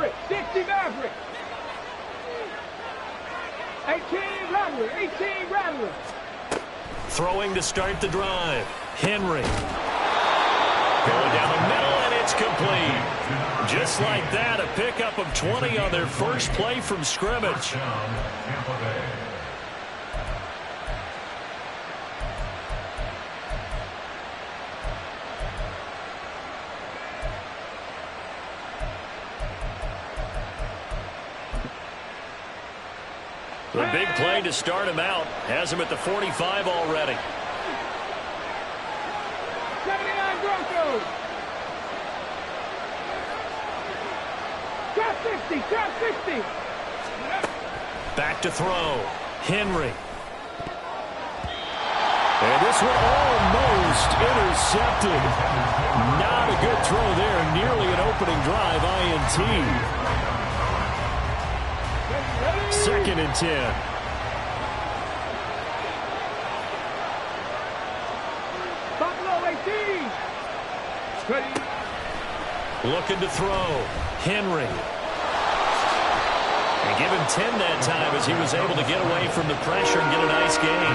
Maverick. 60 Maverick. 18 Rattler. 18 Rattler. Throwing to start the drive. Henry. Going down the middle, and it's complete. Just like that, a pickup of 20 on their first play from scrimmage. The big play to start him out has him at the 45 already. 79 Broncos. Top 60. Top 60. Back to throw. Henry. And this one almost intercepted. Not a good throw there. Nearly an opening drive INT. Second and 10. Buffalo 18. Looking to throw. Henry. And give him 10 that time as he was able to get away from the pressure and get a nice gain.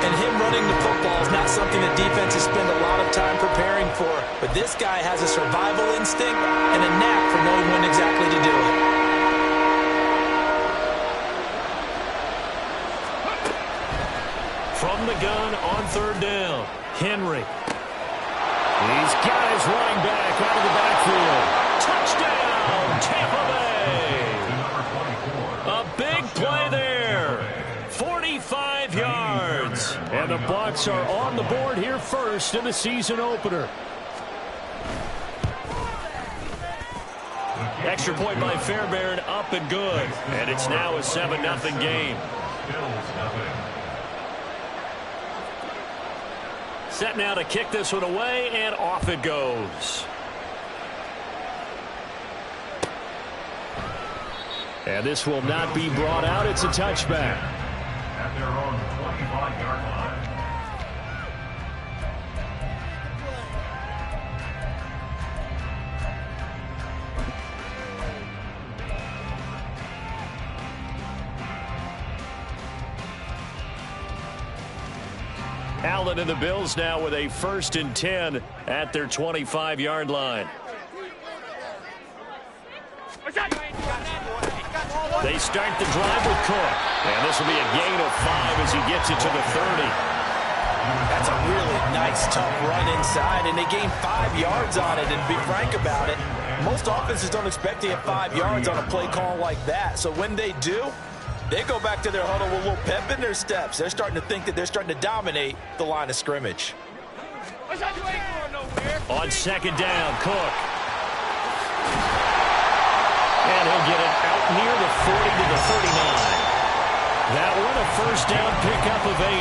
And him running the football is not something that defenses spend a lot of time preparing for. But this guy has a survival instinct and a knack for knowing when exactly to do it. From the gun on third down. Henry. These guys running back out of the backfield. Touchdown, Tampa Bay. A big play there. 45 yards. And the Bucs are on the board here first in the season opener. Extra point by Fairbairn, up and good. And it's now a 7-0 game. Set now to kick this one away, and off it goes. And this will not be brought out. It's a touchback. At their own 25-yard line. Allen and the Bills now with a 1st and 10 at their 25-yard line. They start the drive with Cook. And this will be a gain of 5 as he gets it to the 30. That's a really nice, tough run inside, and they gain 5 yards on it. And to be frank about it, most offenses don't expect to get 5 yards on a play call like that. So when they do, they go back to their huddle with a little pep in their steps. They're starting to think that they're starting to dominate the line of scrimmage. On second down, Cook. And he'll get it out near the 40 to the 39. That one a first down pickup of 8.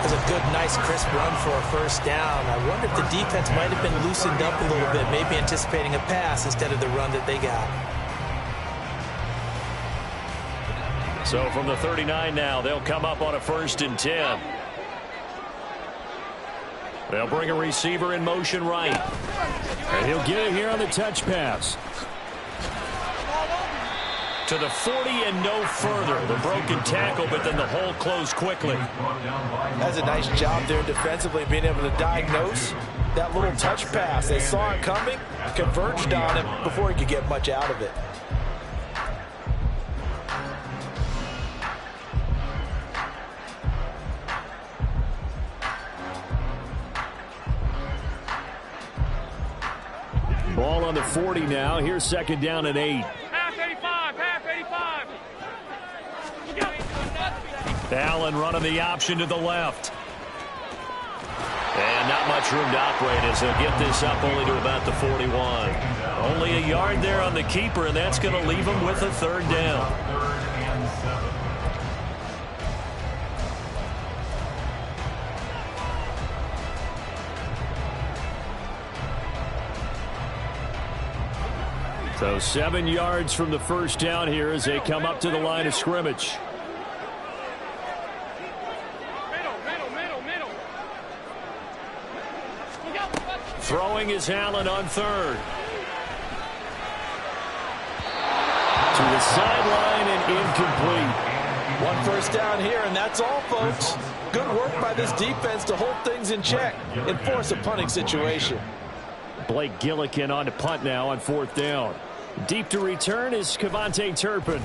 That's a good, nice, crisp run for a first down. I wonder if the defense might have been loosened up a little bit, maybe anticipating a pass instead of the run that they got. So from the 39 now, they'll come up on a 1st and 10. They'll bring a receiver in motion right. And he'll get it here on the touch pass. To the 40 and no further. The broken tackle, but then the hole closed quickly. That's a nice job there defensively, being able to diagnose that little touch pass. They saw it coming, converged on him before he could get much out of it. Ball on the 40 now. Here's second down and 8. Half 85. Half 85. Allen running the option to the left. And not much room to operate as they'll get this up only to about the 41. Only a yard there on the keeper, and that's going to leave them with a 3rd down. So 7 yards from the first down here as they come up to the line of scrimmage. Throwing is Allen on 3rd. the sideline and incomplete. One first down here, and that's all, folks. Good work by this defense to hold things in check and force a punting situation. Blake Gillikin on to punt now on 4th down. Deep to return is Kevontae Turpin.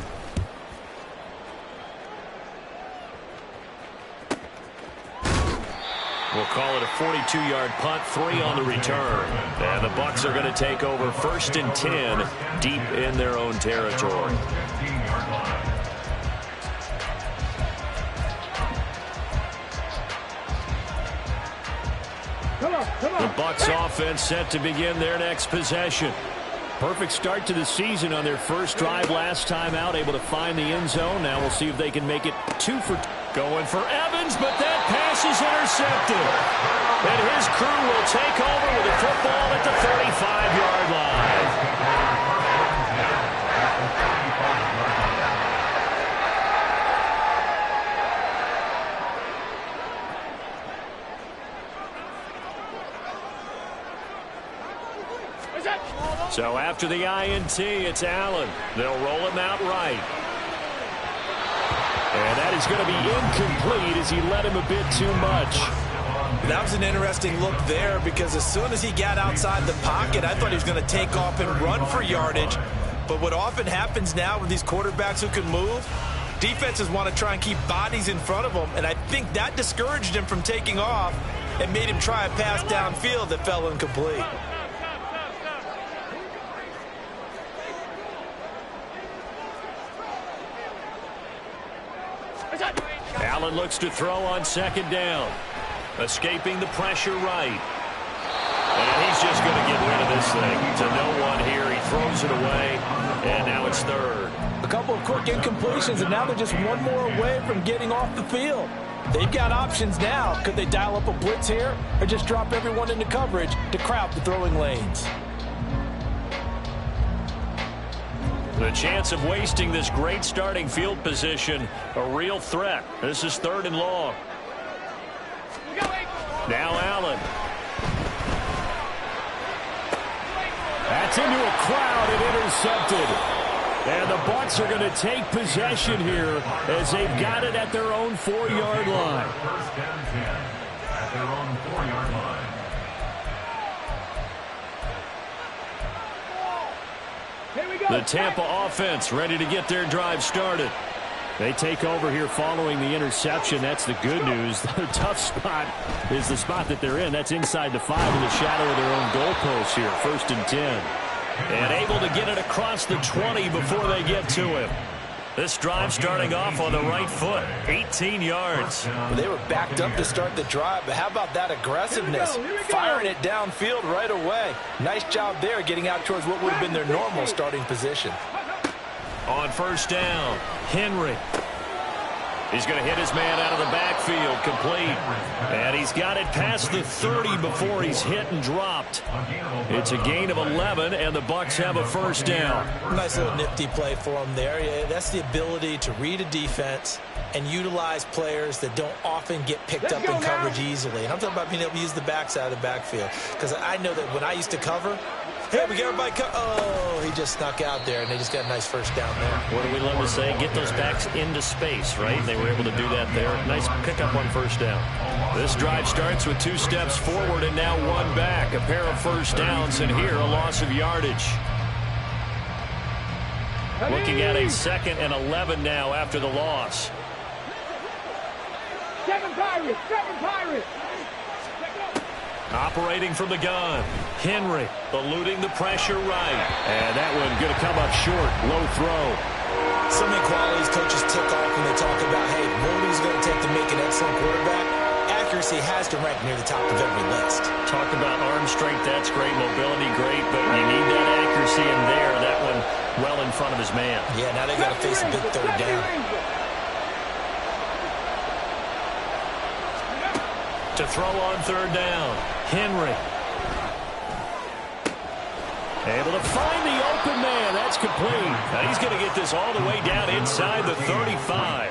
We'll call it a 42-yard punt, 3 on the return. And the Bucs are going to take over 1st and 10 deep in their own territory. The Bucs offense set to begin their next possession. Perfect start to the season on their first drive last time out, able to find the end zone. Now we'll see if they can make it 2 for 2. Going for Evans, but that pass is intercepted. And his crew will take over with the football at the 35-yard line. So after the INT, it's Allen. They'll roll him out right. And that is going to be incomplete as he led him a bit too much. That was an interesting look there because as soon as he got outside the pocket, I thought he was going to take off and run for yardage. But what often happens now with these quarterbacks who can move, defenses want to try and keep bodies in front of them. And I think that discouraged him from taking off and made him try a pass downfield that fell incomplete. Allen looks to throw on 2nd down. Escaping the pressure right. And he's just going to get rid of this thing. To no one here. He throws it away. And now it's 3rd. A couple of quick incompletions, and now they're just one more away from getting off the field. They've got options now. Could they dial up a blitz here or just drop everyone into coverage to crowd the throwing lanes? The chance of wasting this great starting field position, a real threat. This is 3rd and long. Now Allen. That's into a crowd and intercepted. And the Bucs are going to take possession here as they've got it at their own 4-yard line. 1st and 10 at their own 4-yard line. The Tampa offense ready to get their drive started. They take over here following the interception. That's the good news. The tough spot is the spot that they're in. That's inside the 5 in the shadow of their own goalpost here. 1st and 10. And able to get it across the 20 before they get to him. This drive starting off on the right foot. 18 yards. Well, they were backed up to start the drive, but how about that aggressiveness? Firing it downfield right away. Nice job there getting out towards what would have been their normal starting position. On 1st down, Henry. He's going to hit his man out of the backfield, complete. And he's got it past the 30 before he's hit and dropped. It's a gain of 11, and the Bucs have a 1st down. Nice little nifty play for him there. Yeah, that's the ability to read a defense and utilize players that don't often get picked up in coverage easily. And I'm talking about being able to use the backside of the backfield. Because I know that when I used to cover, hey, we got everybody oh, he just snuck out there, and they just got a nice 1st down there. What do we love to say? Get those backs into space, right? They were able to do that there. Nice pickup on 1st down. This drive starts with 2 steps forward and now 1 back. A pair of 1st downs, and here a loss of yardage. Looking at a 2nd and 11 now after the loss. 7 Pirates! 7 Pirates! Operating from the gun. Henry eluding the pressure right. And that one going to come up short. Low throw. So many qualities coaches tick off when they talk about, hey, what is it going to take to make an excellent quarterback? Accuracy has to rank near the top of every list. Talk about arm strength. That's great. Mobility, great. But you need that accuracy in there. That one well in front of his man. Yeah, now they got to face a big 3rd down. To throw on 3rd down, Henry. Able to find the open man. That's complete. Now he's going to get this all the way down inside the 35.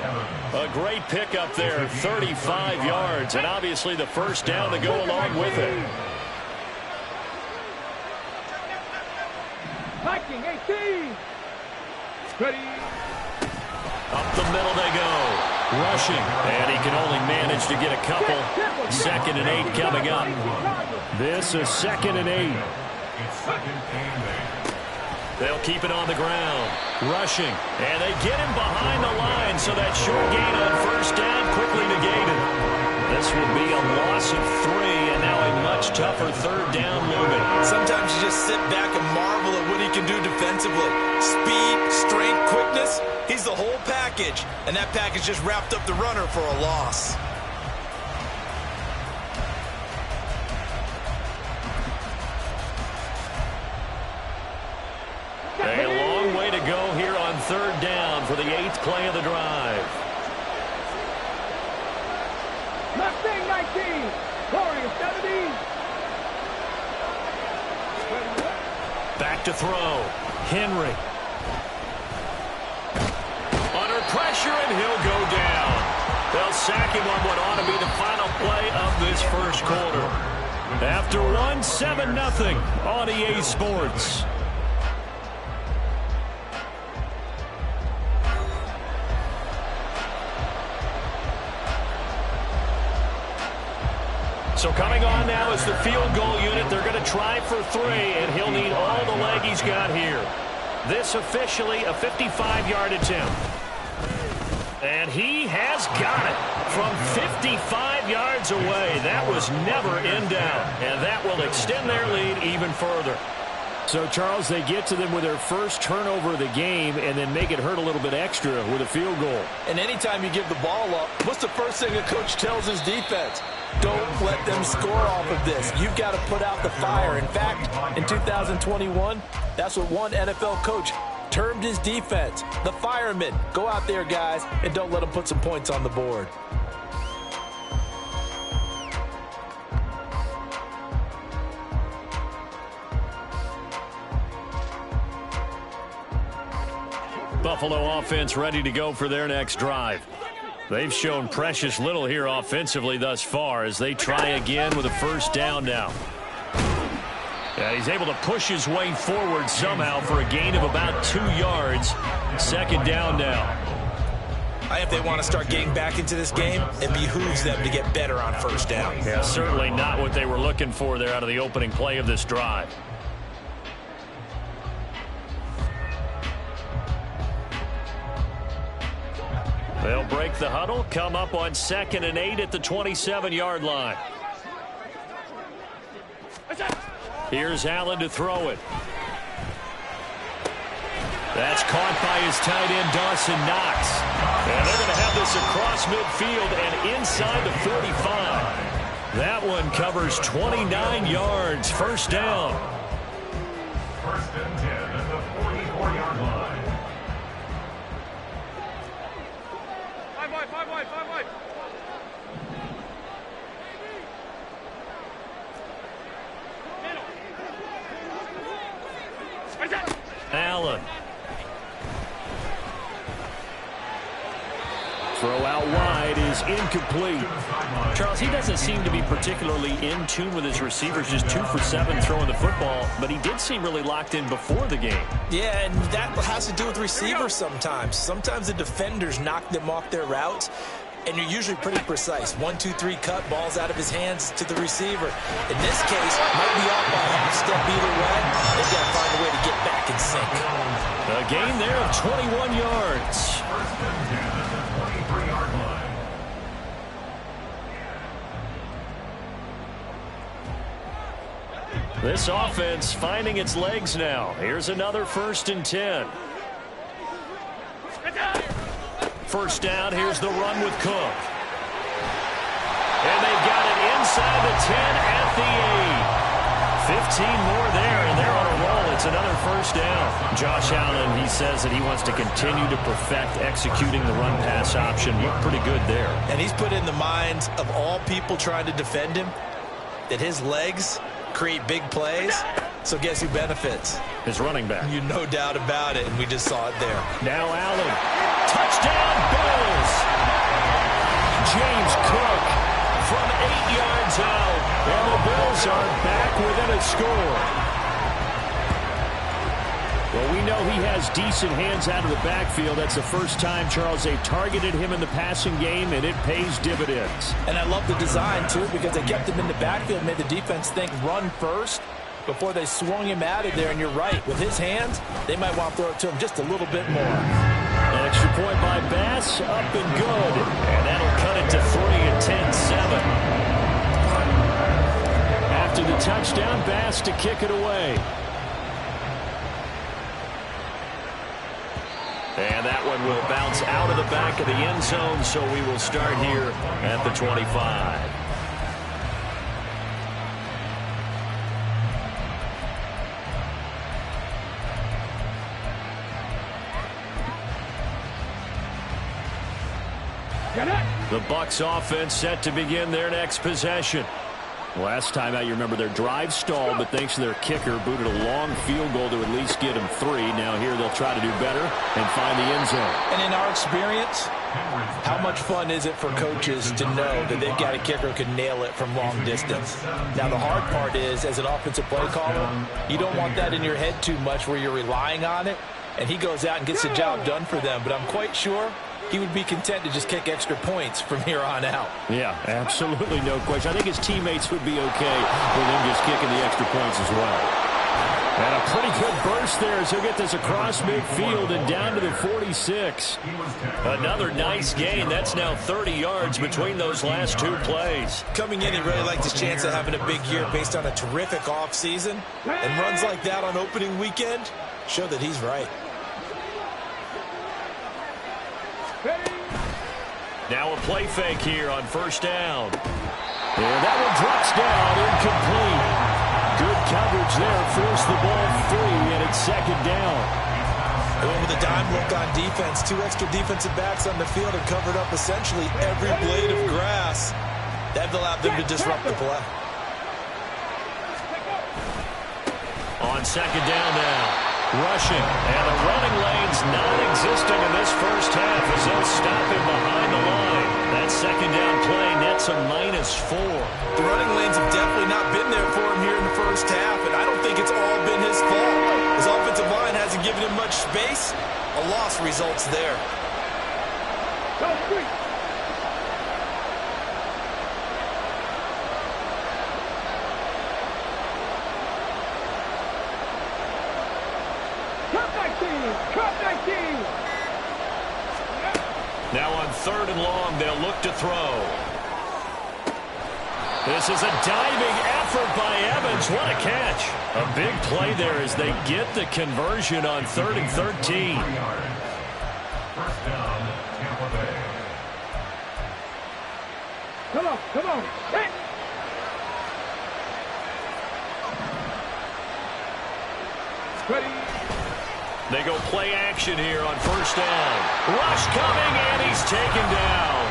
A great pickup there, 35 yards, and obviously the 1st down to go along with it. Viking 18. Ready. Up the middle they go. Rushing. And he can only manage to get a couple. 2nd and 8 coming up. This is 2nd and 8. It's 2nd and 8. They'll keep it on the ground. Rushing. And they get him behind the line, so that short gain on 1st down quickly negated. This will be a loss of 3, and now a much tougher 3rd down looming. Sometimes you just sit back and marvel at what he can do defensively. Speed, strength, quickness. He's the whole package, and that package just wrapped up the runner for a loss. A long way to go here on 3rd down for the 8th play of the drive. Mustang 19. Warriors 17. Back to throw. Henry. Under pressure, and he'll go down. They'll sack him on what ought to be the final play of this 1st quarter. After one, 7-0 on EA Sports. So coming on now is the field goal unit. They're going to try for 3, and he'll need all the leg he's got here. This officially a 55-yard attempt. And he has got it from 55 yards away. That was never in doubt, and that will extend their lead even further. So, Charles, they get to them with their first turnover of the game and then make it hurt a little bit extra with a field goal. And anytime you give the ball up, what's the first thing a coach tells his defense? Don't let them score off of this. You've got to put out the fire. In fact, in 2021, that's what one NFL coach termed his defense, the firemen. Go out there, guys, and don't let them put some points on the board. Buffalo offense ready to go for their next drive. They've shown precious little here offensively thus far as they try again with a 1st down now. Yeah, he's able to push his way forward somehow for a gain of about 2 yards. 2nd down now. If they want to start getting back into this game, it behooves them to get better on 1st down. Yeah, certainly not what they were looking for there out of the opening play of this drive. They'll break the huddle, come up on 2nd and 8 at the 27-yard line. Here's Allen to throw it. That's caught by his tight end, Dawson Knox. And they're going to have this across midfield and inside the 45. That one covers 29 yards. 1st down. 1st and 10 at the 44-yard line. 5 wide. Allen. Throw out wide is incomplete. Charles, he doesn't seem to be particularly in tune with his receivers, just 2 for 7 throwing the football, but he did seem really locked in before the game. Yeah, and that has to do with receivers sometimes. Sometimes the defenders knock them off their routes, and you're usually pretty precise. 1, 2, 3 cut, balls out of his hands to the receiver. In this case, might be off by a half step either way. They've got to find a way to get back in sync. A gain there of 21 yards. 1st and 10 at the 23-yard line. This offense finding its legs now. Here's another 1st and 10. 1st down, here's the run with Cook. And they've got it inside the 10 at the 8. 15 more there, and they're on a roll. It's another 1st down. Josh Allen, he says that he wants to continue to perfect executing the run-pass option. Looked pretty good there. And he's put in the minds of all people trying to defend him that his legs create big plays. So guess who benefits? His running back. You no doubt about it, and we just saw it there. Now Allen. Touchdown, Bills! James Cook from 8 yards out. And the Bills are back within a score. Well, we know he has decent hands out of the backfield. That's the first time, Charles, they've targeted him in the passing game, and it pays dividends. And I love the design, too, because they kept him in the backfield, made the defense think run first before they swung him out of there. And you're right, with his hands, they might want to throw it to him just a little bit more. An extra point by Bass, up and good. And that'll cut it to 3 at 10-7. After the touchdown, Bass to kick it away. And that one will bounce out of the back of the end zone, so we will start here at the 25. The Bucs offense set to begin their next possession. Last time out, you remember their drive stalled, but thanks to their kicker, booted a long field goal to at least get them 3. Now here they'll try to do better and find the end zone. And in our experience, how much fun is it for coaches to know that they've got a kicker who can nail it from long distance? Now, the hard part is, as an offensive play caller, you don't want that in your head too much where you're relying on it, and he goes out and gets the job done for them. But I'm quite sure he would be content to just kick extra points from here on out. Yeah, absolutely no question. I think his teammates would be okay with him just kicking the extra points as well. And a pretty good burst there as he'll get this across midfield and down to the 46. Another nice gain. That's now 30 yards between those last 2 plays. Coming in, he really liked his chance of having a big year based on a terrific offseason. And runs like that on opening weekend show that he's right. Now a play fake here on first down. And that one drops down, incomplete. Good coverage there, forced the ball free, and it's second down. Going with a dime look on defense, 2 extra defensive backs on the field and covered up essentially every blade of grass. That allowed them to disrupt the play. On second down now. Rushing, and the running lane's non-existing in this first half as they'll stop him behind the line. That second down play nets a -4. The running lanes have definitely not been there for him here in the first half, and I don't think it's all been his fault. His offensive line hasn't given him much space. A loss results there. Now on 3rd and long, they'll look to throw. This is a diving effort by Evans. What a catch. A big play there as they get the conversion on 3rd and 13. First down, Tampa Bay. Come on. Hey. Ready. They go play action here on first down. Rush coming, and he's taken down.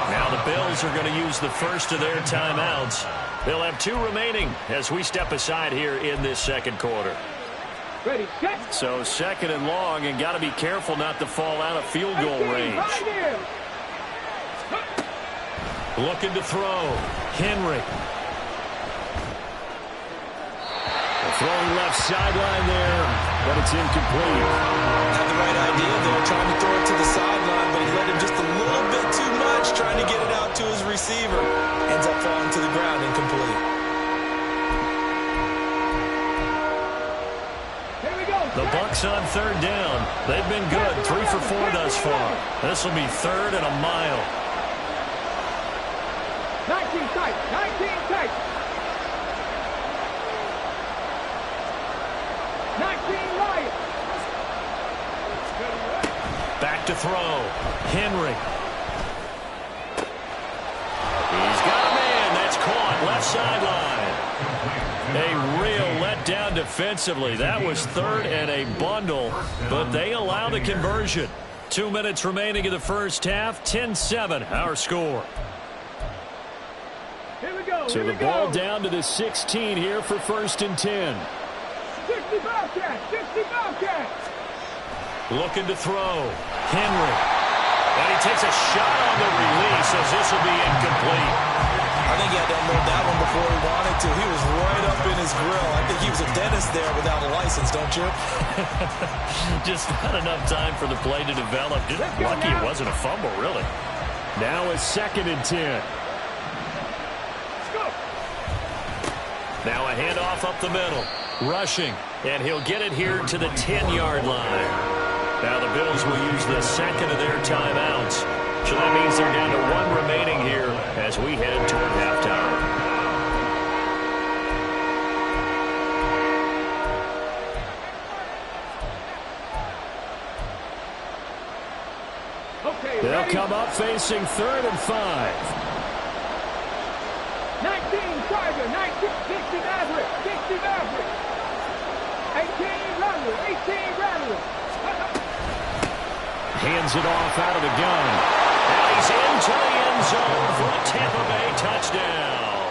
Now the Bills are going to use the first of their timeouts. They'll have 2 remaining as we step aside here in this second quarter. Ready, set. So 2nd and long, and got to be careful not to fall out of field goal range. Looking to throw. Henry. Throwing left sideline there, but it's incomplete. Had the right idea there, trying to throw it to the sideline, but he let him just a little bit too much, trying to get it out to his receiver. Ends up falling to the ground, incomplete. Here we go. The Bucs on 3rd down. They've been good, 3 for 4 thus far. This will be 3rd and a mile. 19 tight. 19 tight. 19 right. Back to throw. Henry. He's got a man. That's caught. Left sideline. A real letdown defensively. That was 3rd and a bundle, but they allow the conversion. 2 minutes remaining in the first half. 10-7, our score. Here we go. So the ball down to the 16 here for 1st and 10. 60 Bobcat. 60 Bobcat. Looking to throw. Henry. And he takes a shot on the release as this will be incomplete. I think he had to unload that one before he wanted to. He was right up in his grill. I think he was a dentist there without a license, don't you? Just not enough time for the play to develop. Lucky it wasn't a fumble, really. Now a 2nd and 10. Now a handoff up the middle. Rushing. And he'll get it here to the 10-yard line. Now the Bills will use the 2nd of their timeouts. So that means they're down to 1 remaining here as we head toward halftime. Okay, They'll ready? come up facing 3rd and 5. 19 Tiger, 19 60 Maverick, 60 Maverick. 18 Rattler, 18 Rattler. Hands it off out of the gun. And he's into the end zone for a Tampa Bay touchdown.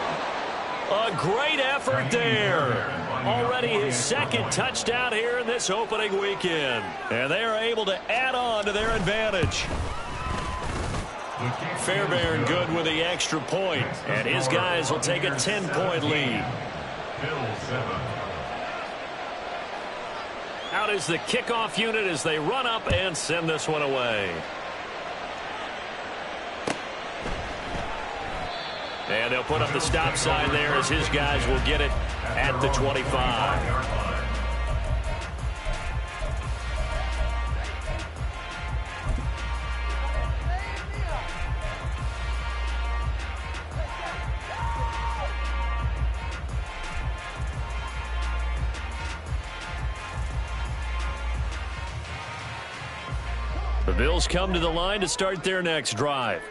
A great effort there. Already his 2nd touchdown here in this opening weekend. And they are able to add on to their advantage. Fairbairn good with the extra point. And his guys will take a 10-point lead. Bills 7. Out is the kickoff unit as they run up and send this one away. And they'll put up the stop sign there as his guys will get it at the 25. The Bills come to the line to start their next drive.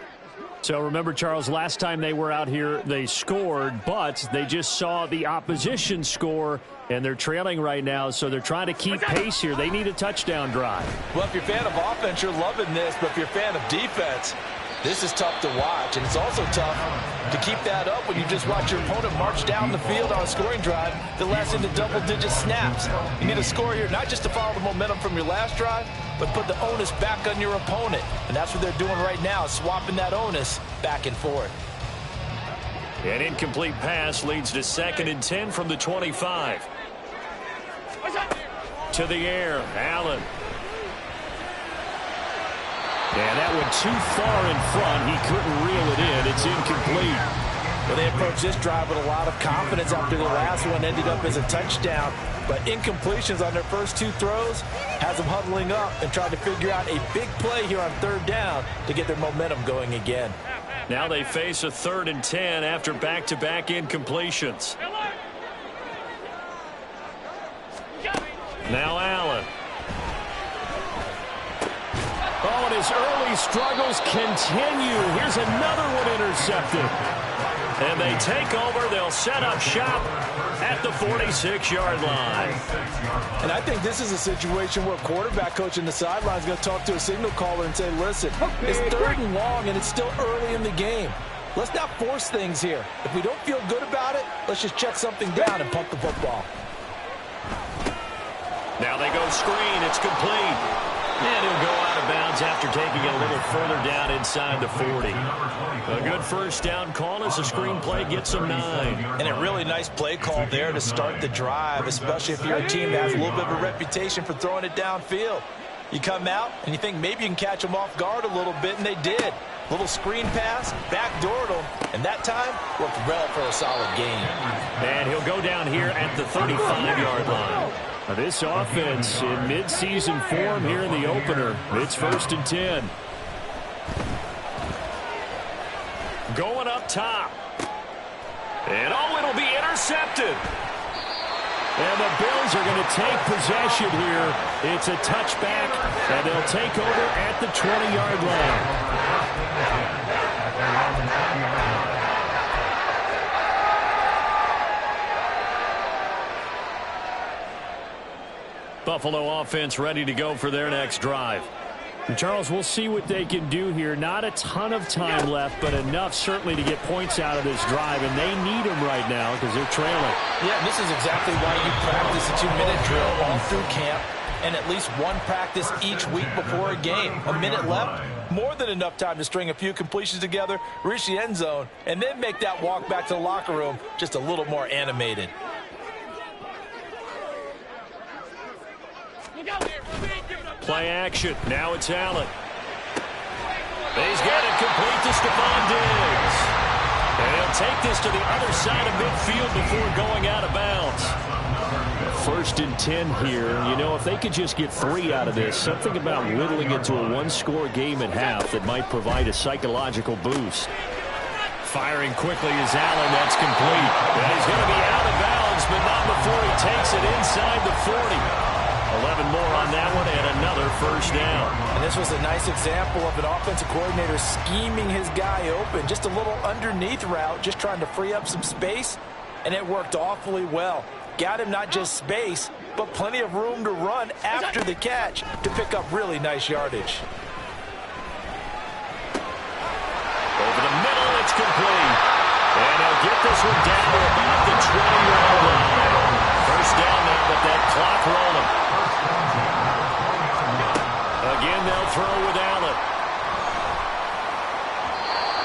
So remember, Charles, last time they were out here, they scored, but they just saw the opposition score, and they're trailing right now, so they're trying to keep pace here. They need a touchdown drive. Well, if you're a fan of offense, you're loving this, but if you're a fan of defense, this is tough to watch, and it's also tough to keep that up when you just watch your opponent march down the field on a scoring drive that lasts into double-digit snaps. You need a score here, not just to follow the momentum from your last drive, but put the onus back on your opponent. And that's what they're doing right now, swapping that onus back and forth. An incomplete pass leads to 2nd and 10 from the 25. To the air, Allen. And that went too far in front. He couldn't reel it in. It's incomplete. Well, they approached this drive with a lot of confidence after the last one ended up as a touchdown. But incompletions on their first 2 throws has them huddling up and trying to figure out a big play here on 3rd down to get their momentum going again. Now they face a 3rd and 10 after back-to-back incompletions. Now Allen. Oh, and his early struggles continue. Here's another one intercepted. And they take over. They'll set up shop at the 46-yard line. And I think this is a situation where quarterback coach in the sideline is going to talk to a signal caller and say, listen, it's 3rd and long, and it's still early in the game. Let's not force things here. If we don't feel good about it, let's just check something down and punt the football. Now they go screen. It's complete. And he'll go out of bounds after taking it a little further down inside the 40. A good first down call as the screenplay gets him 9. And a really nice play call there to start the drive, especially if you're a team that has a little bit of a reputation for throwing it downfield. You come out and you think maybe you can catch them off guard a little bit, and they did. Little screen pass, backdoored them, and that time worked well for a solid gain. And he'll go down here at the 35-yard line. This offense in midseason form here in the opener. It's 1st and 10. Going up top. And it'll be intercepted. And the Bills are going to take possession here. It's a touchback, and they'll take over at the 20-yard line. Buffalo offense ready to go for their next drive. And Charles, we'll see what they can do here. Not a ton of time left, but enough certainly to get points out of this drive, and they need them right now because they're trailing. Yeah, this is exactly why you practice a 2-minute drill all through camp. and at least one practice each week before a game. A minute left, more than enough time to string a few completions together, reach the end zone, and then make that walk back to the locker room just a little more animated. Play action. Now it's Allen. He's got it complete to Stephon Diggs. And he'll take this to the other side of midfield before going out of bounds. 1st and 10 here. You know, if they could just get 3 out of this, something about whittling it to a one-score game at half that might provide a psychological boost. Firing quickly is Allen. That's complete. And he's going to be out of bounds, but not before he takes it inside the 40. 11 more on that one and another first down. And this was a nice example of an offensive coordinator scheming his guy open. Just a little underneath route, just trying to free up some space, and it worked awfully well. Got him not just space, but plenty of room to run after the catch to pick up really nice yardage. Over the middle, it's complete. And he'll get this one down to about the 20-yard line. First down now, but that clock rolling. Again, they'll throw with Allen.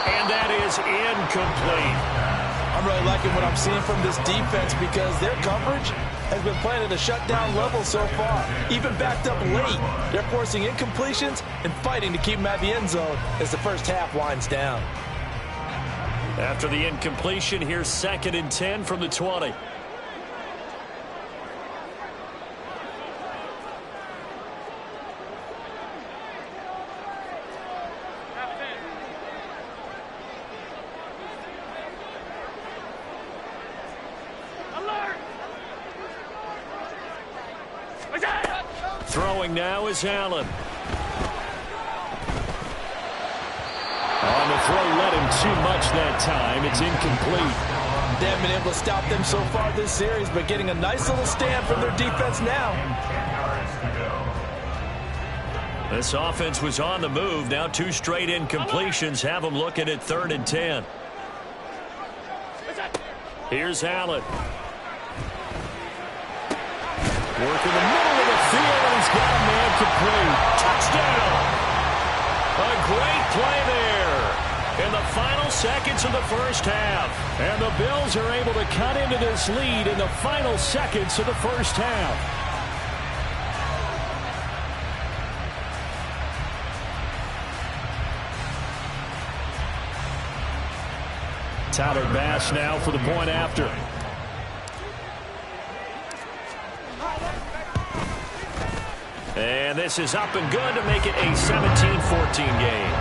And that is incomplete. I'm really liking what I'm seeing from this defense because their coverage has been playing at a shutdown level so far. Even backed up late, they're forcing incompletions and fighting to keep them at the end zone as the first half winds down. After the incompletion, here's 2nd and 10 from the 20. Throwing now is Allen. On the throw, let him too much that time. It's incomplete. They haven't been able to stop them so far this series, but getting a nice little stand from their defense now. This offense was on the move. Now 2 straight incompletions have them looking at 3rd and 10. Here's Allen. Working the middle of the field, and he's got a man complete. Touchdown! A great play there in the final seconds of the first half. And the Bills are able to cut into this lead in the final seconds of the first half. Tyler Bass now for the point after. And this is up and good to make it a 17-14 game.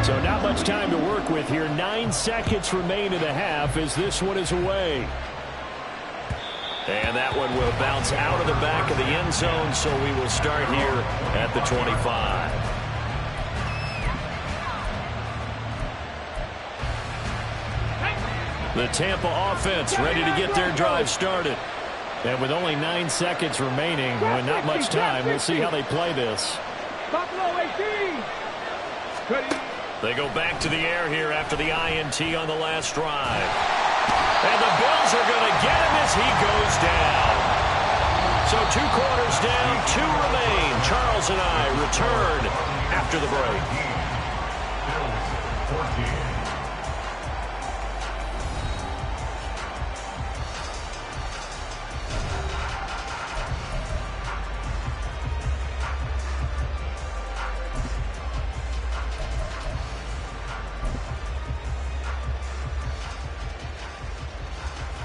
So not much time to work with here. 9 seconds remain in the half as this one is away. And that one will bounce out of the back of the end zone, so we will start here at the 25. The Tampa offense ready to get their drive started. And with only 9 seconds remaining and not much time, we'll see how they play this. Buffalo 18. They go back to the air here after the INT on the last drive. And the Bills are going to get him as he goes down. So 2 quarters down, 2 remain. Charles and I return after the break.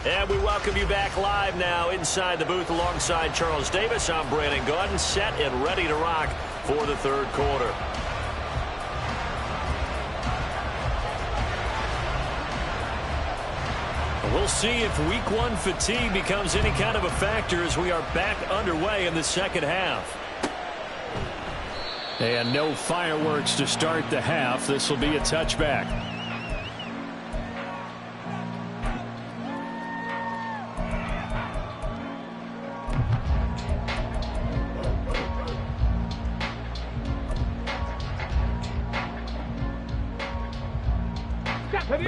And we welcome you back live now inside the booth alongside Charles Davis. I'm Brandon Gaudin, set and ready to rock for the 3rd quarter. We'll see if week 1 fatigue becomes any kind of a factor as we are back underway in the 2nd half. And no fireworks to start the half. This will be a touchback.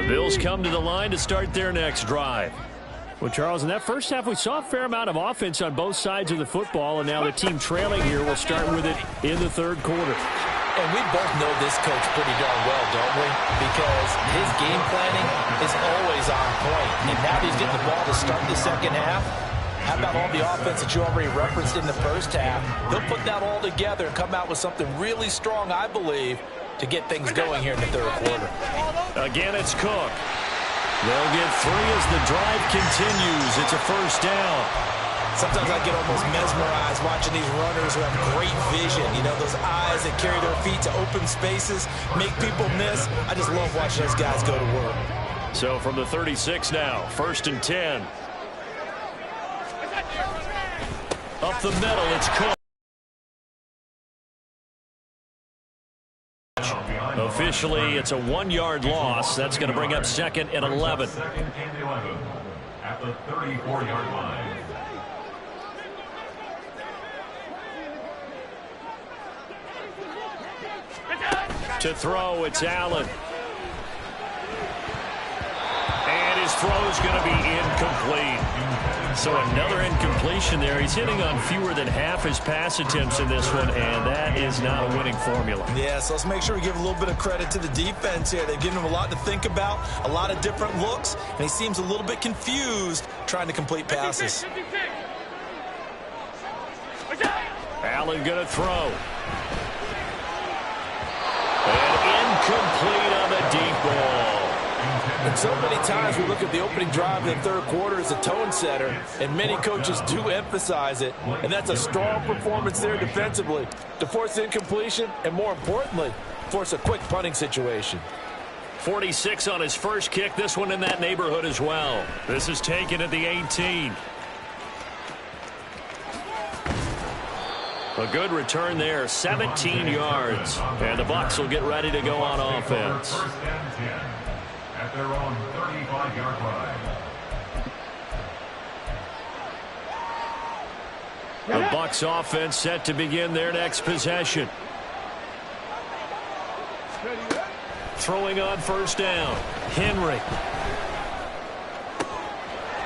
The Bills come to the line to start their next drive. Well, Charles, in that first half, we saw a fair amount of offense on both sides of the football, and now the team trailing here will start with it in the third quarter. And we both know this coach pretty darn well, don't we? Because his game planning is always on point. And now he's getting the ball to start the second half. How about all the offense that you already referenced in the first half? He'll put that all together and come out with something really strong, I believe, to get things going here in the third quarter. Again, it's Cook. They'll get 3 as the drive continues. It's a first down. Sometimes I get almost mesmerized watching these runners who have great vision. You know, those eyes that carry their feet to open spaces, make people miss. I just love watching those guys go to work. So from the 36 now, 1st and 10. Up the middle, it's Cook. Officially, it's a 1-yard loss. That's going to bring up 2nd and 11. Second and 11 at the 34-yard line. To throw, it's Allen. And his throw is going to be incomplete. So another incompletion there. He's hitting on fewer than half his pass attempts in this one, and that is not a winning formula. Yeah, so let's make sure we give a little bit of credit to the defense here. They've given him a lot to think about, a lot of different looks, and he seems a little bit confused trying to complete passes. Allen going to throw. And incomplete on the deep ball. And so many times we look at the opening drive in the third quarter as a tone setter, and many coaches do emphasize it, and that's a strong performance there defensively to force incompletion and, more importantly, force a quick punting situation. 46 on his first kick, this one in that neighborhood as well. This is taken at the 18. A good return there, 17 yards. And the Bucs will get ready to go on offense. 1st and 10 at their own 35-yard line. The Bucs offense set to begin their next possession. Throwing on 1st down, Henry.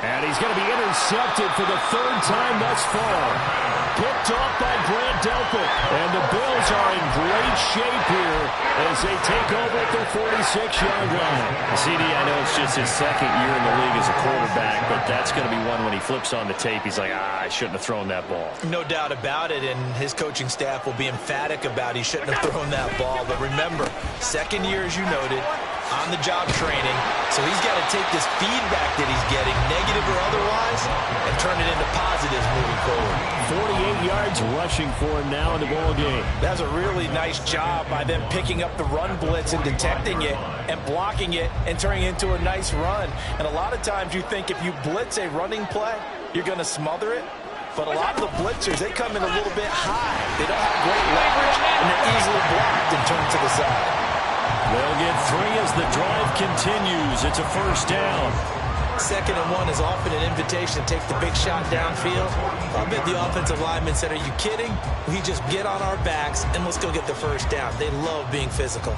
And he's going to be intercepted for the 3rd time thus far. Picked off by Grant Delpit. And the Bills are in great shape here as they take over at their 46-yard line. CD, I know it's just his 2nd year in the league as a quarterback, but that's going to be one when he flips on the tape. He's like, I shouldn't have thrown that ball. No doubt about it, and his coaching staff will be emphatic about he shouldn't have thrown that ball. But remember, 2nd year, as you noted, on-the-job training, so he's got to take this feedback that he's getting, negative or otherwise, and turn it into positives moving forward. 48 yards rushing for him now in the ball game. That's a really nice job by them picking up the run blitz and detecting it and blocking it and turning it into a nice run. And a lot of times you think if you blitz a running play, you're going to smother it. But a lot of the blitzers, they come in a little bit high. They don't have great leverage, and they're easily blocked and turned to the side. They'll get 3 as the drive continues. It's a 1st down. 2nd and 1 is often an invitation to take the big shot downfield. I bet the offensive linemen said, are you kidding? We just get on our backs and let's go get the 1st down. They love being physical.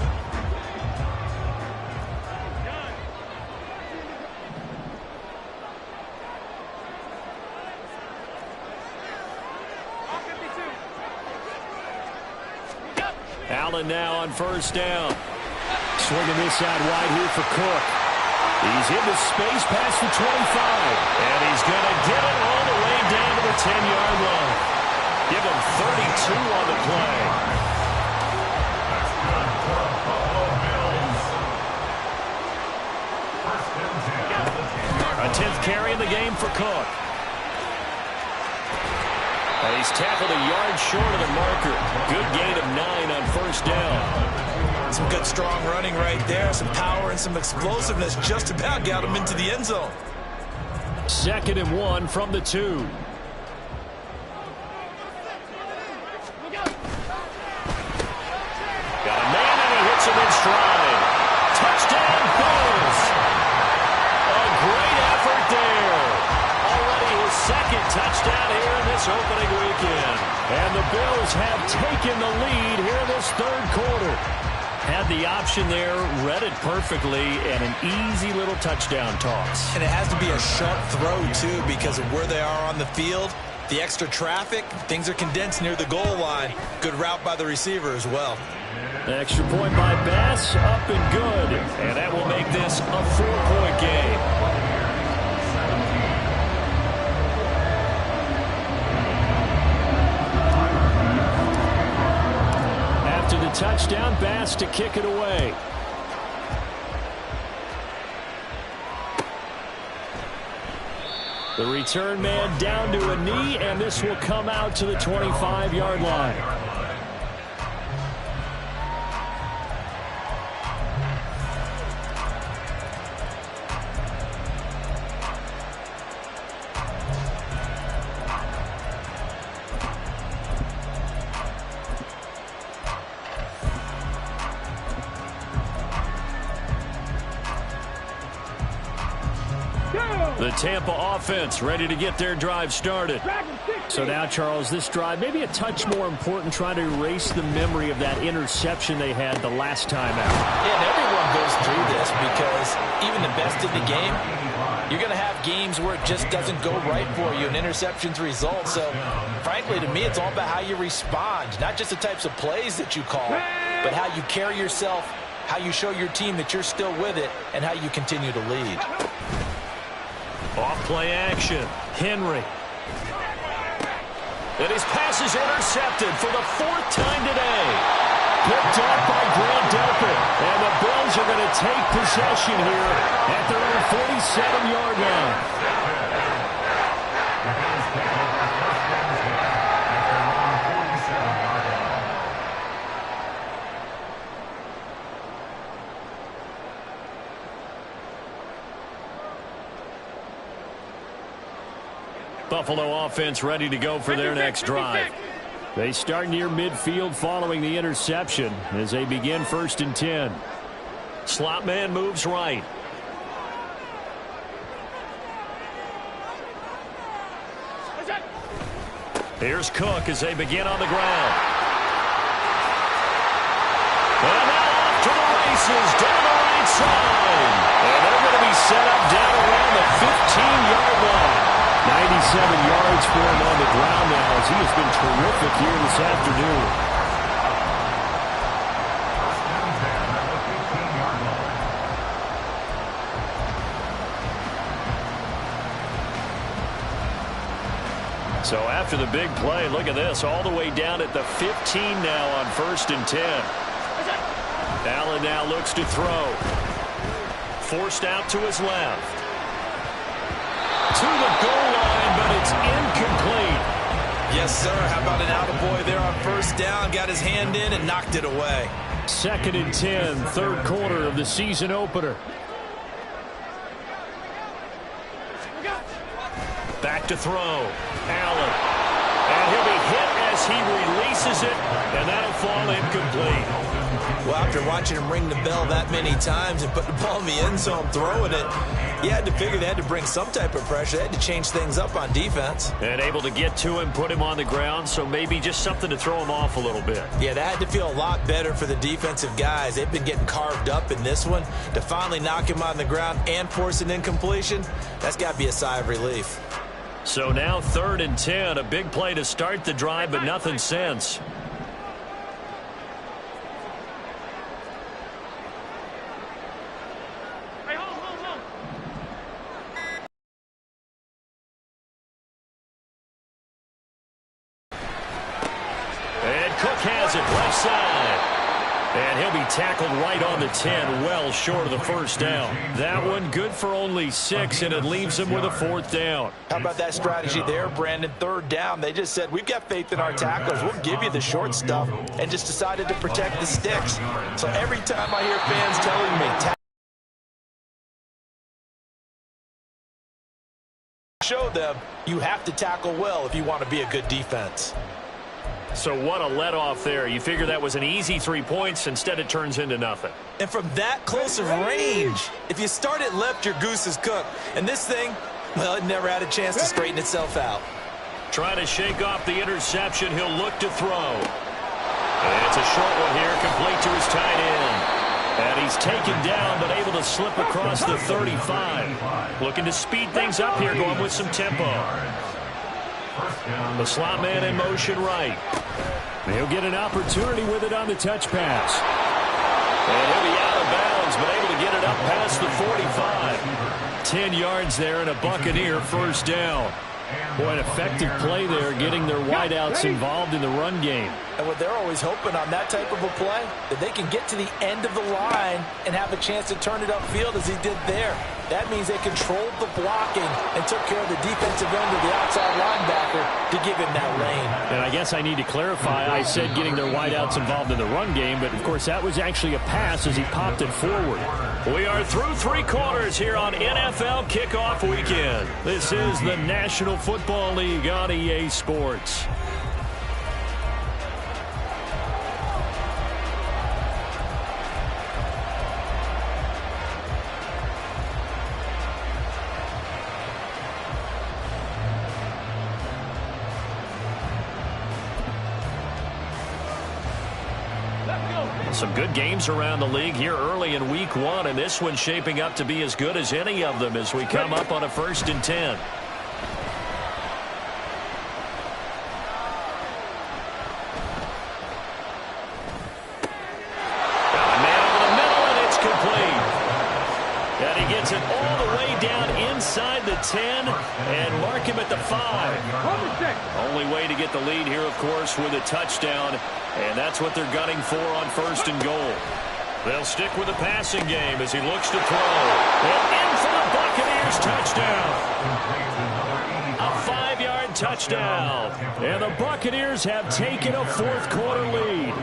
Allen now on 1st down. Swinging this out wide here for Cook. He's into space past the 25. And he's going to get it all the way down to the 10-yard line. Give him 32 on the play. A 10th carry in the game for Cook. And he's tackled a yard short of the marker. Good gain of 9 on 1st down. Some good strong running right there. Some power and some explosiveness just about got him into the end zone. 2nd and 1 from the 2. Got a man and he hits him in stride. Touchdown Bills. A great effort there. Already his 2nd touchdown here in this opening weekend. And the Bills have taken the lead here in this 3rd quarter. Had the option there, read it perfectly, and an easy little touchdown toss. And it has to be a sharp throw, too, because of where they are on the field. The extra traffic, things are condensed near the goal line. Good route by the receiver as well. Extra point by Bass, up and good. And that will make this a 4-point game. After the touchdown, Bass to kick it away. The return man down to a knee, and this will come out to the 25-yard line. The Tampa offense ready to get their drive started. So now, Charles, this drive maybe a touch more important, trying to erase the memory of that interception they had the last time out. Yeah, and everyone goes through this because even the best in the game, you're going to have games where it just doesn't go right for you and interceptions result. So, frankly, to me, it's all about how you respond, not just the types of plays that you call, but how you carry yourself, how you show your team that you're still with it, and how you continue to lead. Off play action. Henry. And his pass is intercepted for the 4th time today. Picked up by Grant Delpit. And the Bills are going to take possession here at their own 47-yard line. Buffalo offense ready to go for their next drive. They start near midfield following the interception as they begin 1st and 10. Slot man moves right. Here's Cook as they begin on the ground. And now off to the races down the right side. And they're going to be set up down around the 15-yard line. 97 yards for him on the ground now as he has been terrific here this afternoon. So after the big play, look at this, all the way down at the 15 now on 1st and 10. Allen now looks to throw. Forced out to his left. To the goal line, but it's incomplete. Yes, sir. How about an attaboy there on 1st down? Got his hand in and knocked it away. 2nd and 10, 3rd quarter of the season opener. Back to throw. Allen. And he'll be hit as he releases it, and that'll fall incomplete. Well, after watching him ring the bell that many times and put the ball in the end zone throwing it, you had to figure they had to bring some type of pressure. They had to change things up on defense. And able to get to him, put him on the ground, so maybe just something to throw him off a little bit. Yeah, that had to feel a lot better for the defensive guys. They've been getting carved up in this one. To finally knock him on the ground and force an incompletion, that's got to be a sigh of relief. So now 3rd and 10, a big play to start the drive, but nothing since. And Cook has it left side. And he'll be tackled right on the 10, well short of the 1st down. That one good for only 6, and it leaves him with a 4th down. How about that strategy there, Brandon? 3rd down, they just said, we've got faith in our tacklers. We'll give you the short stuff, and just decided to protect the sticks. So every time I hear fans telling me, show them you have to tackle well if you want to be a good defense. So what a let-off there. You figure that was an easy 3 points. Instead, it turns into nothing. And from that close of range, if you start it left, your goose is cooked. And this thing, well, it never had a chance to straighten itself out. Trying to shake off the interception. He'll look to throw. And it's a short one here, complete to his tight end. And he's taken down, but able to slip across the 35. Looking to speed things up here, going with some tempo. The slot man in motion right. He'll get an opportunity with it on the touch pass. And he'll be out of bounds, but able to get it up past the 45. 10 yards there and a Buccaneer first down. Boy, an effective play there, getting their wideouts involved in the run game. And what they're always hoping on that type of a play, that they can get to the end of the line and have a chance to turn it upfield as he did there. That means they controlled the blocking and took care of the defensive end of the outside linebacker to give him that lane. And I guess I need to clarify, I said getting their wideouts involved in the run game, but of course that was actually a pass as he popped it forward. We are through 3 quarters here on NFL Kickoff Weekend. This is the National Football League on EA Sports. Some good games around the league here early in week 1, and this one's shaping up to be as good as any of them as we come up on a 1st and 10. Got a man over the middle, and it's complete. And he gets it all the way down inside the 10 and mark him at the 5. Only way to get the lead here, of course, with a touchdown. And that's what they're gunning for on 1st and goal. They'll stick with the passing game as he looks to throw. And in for the Buccaneers touchdown. A 5-yard touchdown. And the Buccaneers have taken a 4th quarter lead.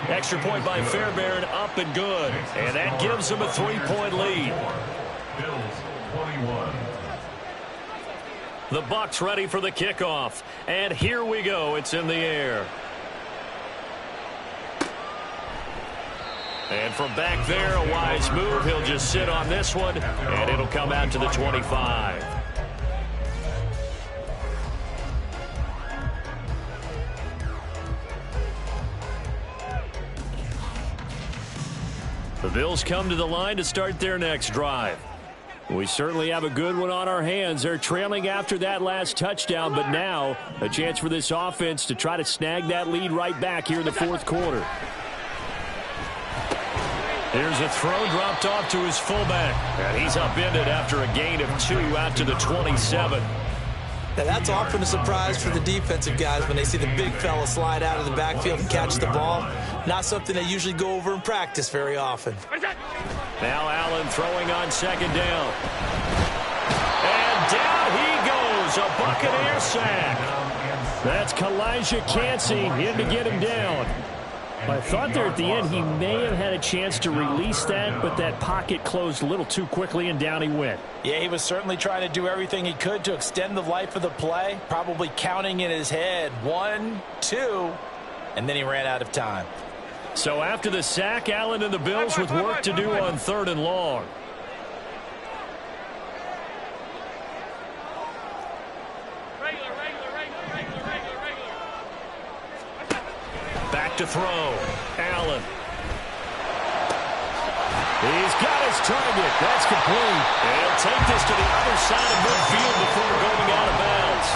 Extra point by Fairbairn, up and good. And that gives them a 3-point lead. Bills 21. The Bucs ready for the kickoff. And here we go. It's in the air. And from back there, a wise move. He'll just sit on this one, and it'll come out to the 25. The Bills come to the line to start their next drive. We certainly have a good one on our hands. They're trailing after that last touchdown, but now a chance for this offense to try to snag that lead right back here in the 4th quarter. Here's a throw dropped off to his fullback, and he's upended after a gain of 2 out to the 27. Now that's often a surprise for the defensive guys when they see the big fella slide out of the backfield and catch the ball. Not something they usually go over in practice very often. Now Allen throwing on 2nd down. And down he goes, a Buccaneer sack. That's Kalijah Cansey in to get him down. I thought there at the end he may have had a chance to release that, but that pocket closed a little too quickly, and down he went. Yeah, he was certainly trying to do everything he could to extend the life of the play, probably counting in his head 1, 2, and then he ran out of time. So after the sack, Allen and the Bills with work to do on 3rd and long. Back to throw. Allen. He's got his target. That's complete. And he'll take this to the other side of midfield before going out of bounds.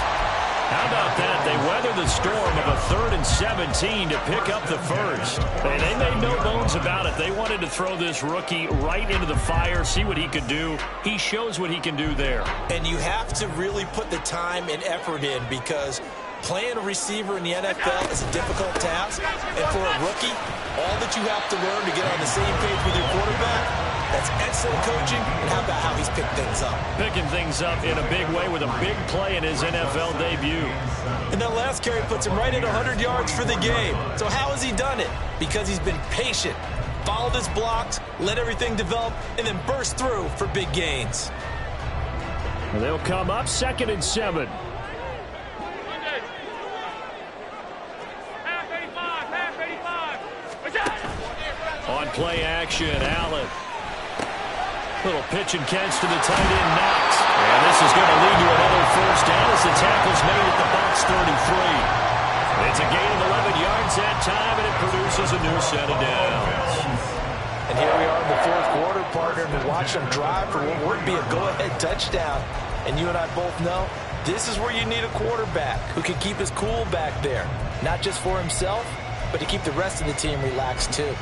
How about that? They weather the storm of a 3rd and 17 to pick up the first. And they made no bones about it. They wanted to throw this rookie right into the fire, see what he could do. He shows what he can do there. And you have to really put the time and effort in, because playing a receiver in the NFL is a difficult task. And for a rookie, all that you have to learn to get on the same page with your quarterback, that's excellent coaching. And how about how he's picked things up? Picking things up in a big way with a big play in his NFL debut. And that last carry puts him right at 100 yards for the game. So how has he done it? Because he's been patient, followed his blocks, let everything develop, and then burst through for big gains. And they'll come up 2nd and 7. On play action, Allen. Little pitch and catch to the tight end, Knox. And this is going to lead to another first down as the tackle's made at the Bucs 33. It's a gain of 11 yards that time, and it produces a new set of downs. And here we are in the fourth quarter, partner, and watch them drive for what would be a go-ahead touchdown. And you and I both know this is where you need a quarterback who can keep his cool back there. Not just for himself, but to keep the rest of the team relaxed too.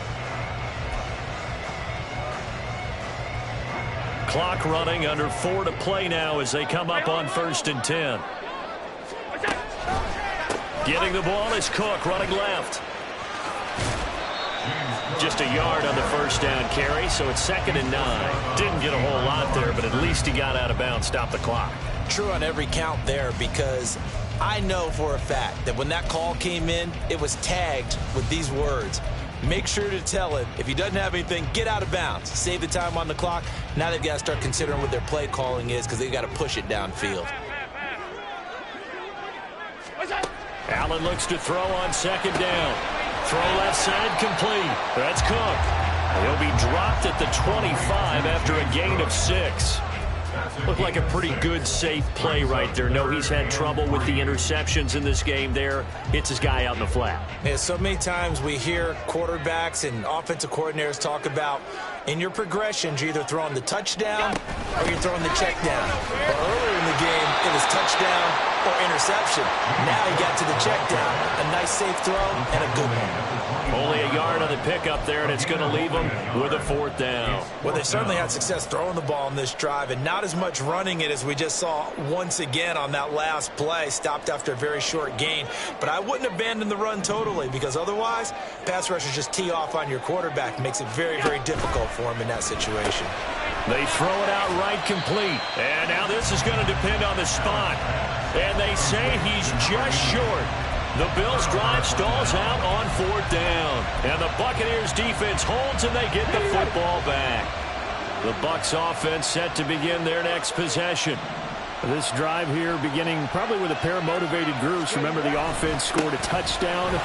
Clock running, under 4 to play now as they come up on 1st and 10. Getting the ball is Cook, running left. Just a yard on the first down carry, so it's 2nd and 9. Didn't get a whole lot there, but at least he got out of bounds, stopped the clock. True on every count there, because I know for a fact that when that call came in, it was tagged with these words. Make sure to tell him, if he doesn't have anything, get out of bounds. Save the time on the clock. Now they've got to start considering what their play calling is because they've got to push it downfield. Allen looks to throw on 2nd down. Throw left side complete. That's Cook. He'll be dropped at the 25 after a gain of 6. Looked like a pretty good, safe play right there. No, he's had trouble with the interceptions in this game there. Hits his guy out in the flat. Yeah, so many times we hear quarterbacks and offensive coordinators talk about in your progressions, you're either throwing the touchdown or you're throwing the check down. But earlier in the game, it was touchdown or interception. Now he got to the check down. A nice, safe throw and a good one. Only a yard on the pickup there, and it's going to leave them with a 4th down. Well, they certainly had success throwing the ball in this drive, and not as much running it as we just saw once again on that last play. Stopped after a very short gain. But I wouldn't abandon the run totally, because otherwise, pass rushers just tee off on your quarterback. Makes it very, very difficult for him in that situation. They throw it out right complete. And now this is going to depend on the spot. And they say he's just short. The Bills' drive stalls out on 4th down. And the Buccaneers' defense holds, and they get the football back. The Bucs offense set to begin their next possession. This drive here beginning probably with a pair of motivated groups. Remember, the offense scored a touchdown. The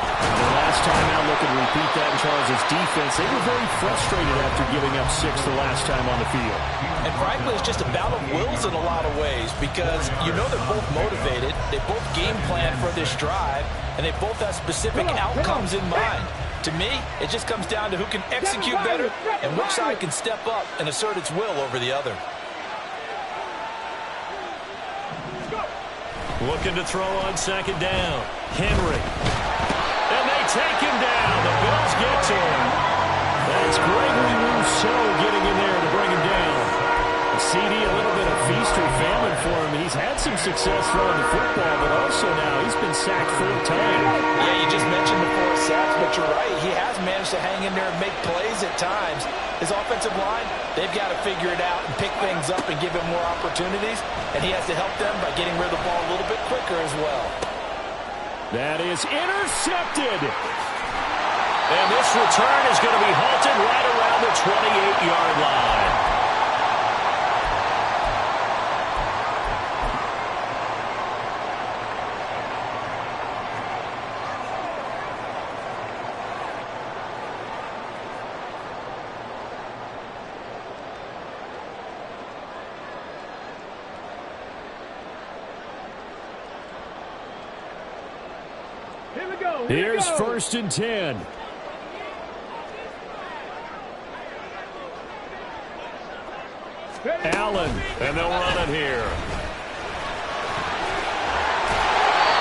last time out, looking to repeat that in Charles' defense. They were very frustrated after giving up 6 the last time on the field. And frankly, it's just a battle of wills in a lot of ways, because you know they're both motivated. They both game plan for this drive, and they both have specific outcomes in mind. To me, it just comes down to who can execute better and which side can step up and assert its will over the other. Looking to throw on 2nd down. Henry. And they take him down. The Bills get to him. That's Gregory Rousseau getting in there to bring him down. CD, a little bit of feast or famine for him. He's had some success throwing the football, but also now he's been sacked 4 times. Yeah, you just mentioned the 4 sacks, but you're right. He has managed to hang in there and make plays at times. His offensive line, they've got to figure it out and pick things up and give him more opportunities, and he has to help them by getting rid of the ball a little bit quicker as well. That is intercepted. And this return is going to be halted right around the 28-yard line. Here's 1st and 10. Allen, and they'll run it here.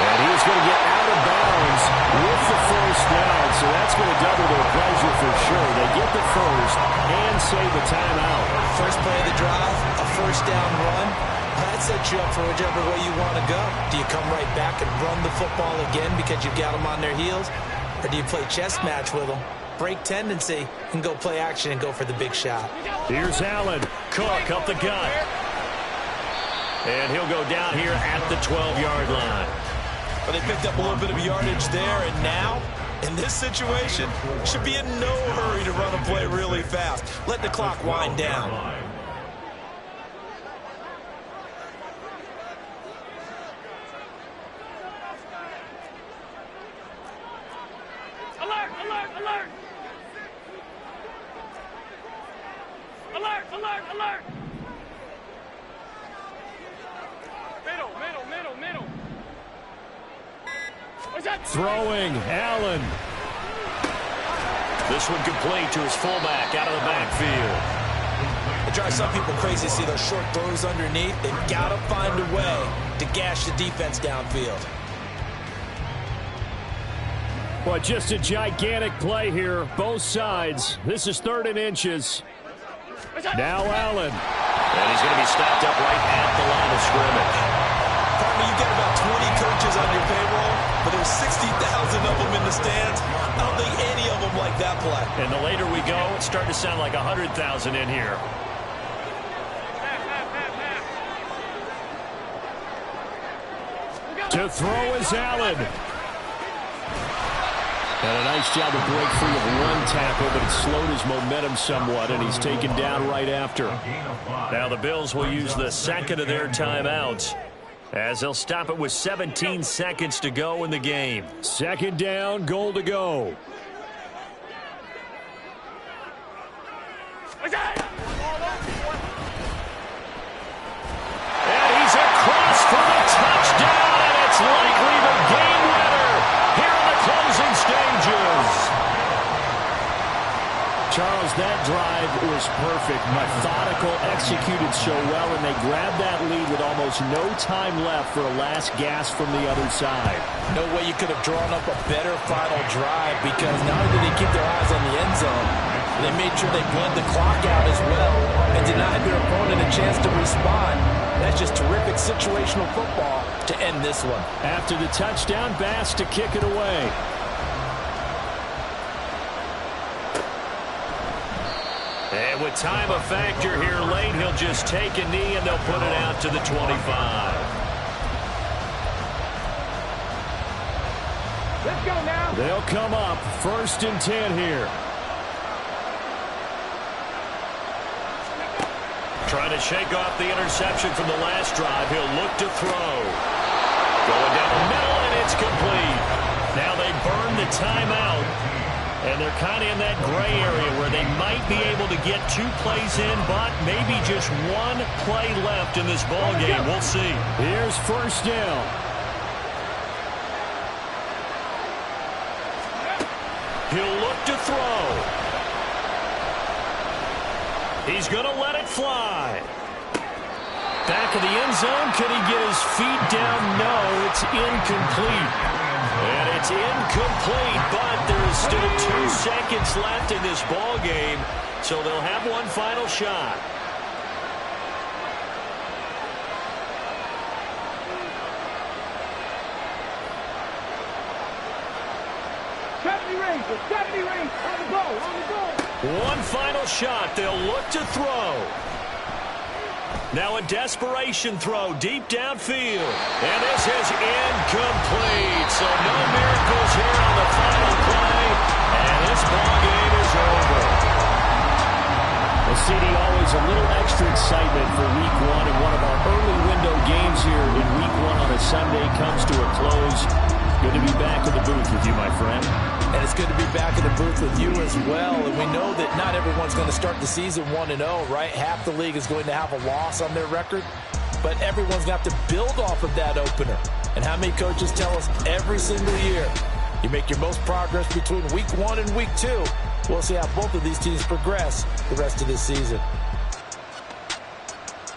And he's going to get out of bounds with the 1st down, so that's going to double their pleasure for sure. They get the 1st and save the timeout. First play of the drive, a 1st down run. That sets you up for whichever way you want to go. Do you come right back and run the football again because you've got them on their heels? Or do you play chess match with them, break tendency, and go play action and go for the big shot? Here's Allen. Cook up the gut. And he'll go down here at the 12-yard line. Well, they picked up a little bit of yardage there, and now, in this situation, should be in no hurry to run a play really fast. Let the clock wind down. Alert! Alert! Alert! Alert! Alert! Alert, alert! Middle. Throwing, Allen. This one complete to his fullback out of the backfield. It drives some people crazy to see those short throws underneath. They've got to find a way to gash the defense downfield. Well, just a gigantic play here, both sides. This is 3rd and inches. Now Allen. And he's going to be stopped up right at the line of scrimmage. Partner, you get about 20 coaches on your payroll, but there's 60,000 of them in the stands. I don't think any of them like that play. And the later we go, it's starting to sound like 100,000 in here. To throw is Allen. And a nice job to break free of one tackle, but it slowed his momentum somewhat, and he's taken down right after. Now the Bills will use the second of their timeouts, as they'll stop it with 17 seconds to go in the game. 2nd down, goal to go. And he's across for the touchdown, and it's likely the game winner here in the closing stages. Charles, that drive was perfect, methodical, executed so well, and they grabbed that lead with almost no time left for a last gasp from the other side. No way you could have drawn up a better final drive, because not only did they keep their eyes on the end zone, they made sure they bled the clock out as well and denied their opponent a chance to respond. That's just terrific situational football to end this one. After the touchdown, Bass to kick it away. And with time a factor here late, he'll just take a knee and they'll put it out to the 25. Let's go now. They'll come up 1st and 10 here. Trying to shake off the interception from the last drive. He'll look to throw. Going down the middle, and it's complete. Now they burn the timeout, and they're kind of in that gray area where they might be able to get 2 plays in, but maybe just 1 play left in this ball game. We'll see. Here's 1st down. He'll look to throw. He's going to let it fly. Back of the end zone. Can he get his feet down? No, it's incomplete. And it's incomplete, but there's still 2 seconds left in this ball game, so they'll have one final shot. On the goal. One final shot. They'll look to throw. Now a desperation throw deep downfield. And this is incomplete. So no miracles here on the final play. And this ball game is over. Well, CD, always a little extra excitement for Week 1. And one of our early window games here in Week 1 on a Sunday comes to a close. Good to be back in the booth with you, my friend. And it's good to be back in the booth with you as well. And we know that not everyone's going to start the season 1-0, right? Half the league is going to have a loss on their record. But everyone's going to have to build off of that opener. And how many coaches tell us every single year, you make your most progress between Week 1 and Week 2. We'll see how both of these teams progress the rest of this season.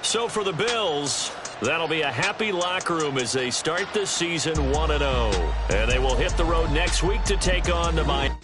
So for the Bills, that'll be a happy locker room as they start this season 1-0. And they will hit the road next week to take on the Miami.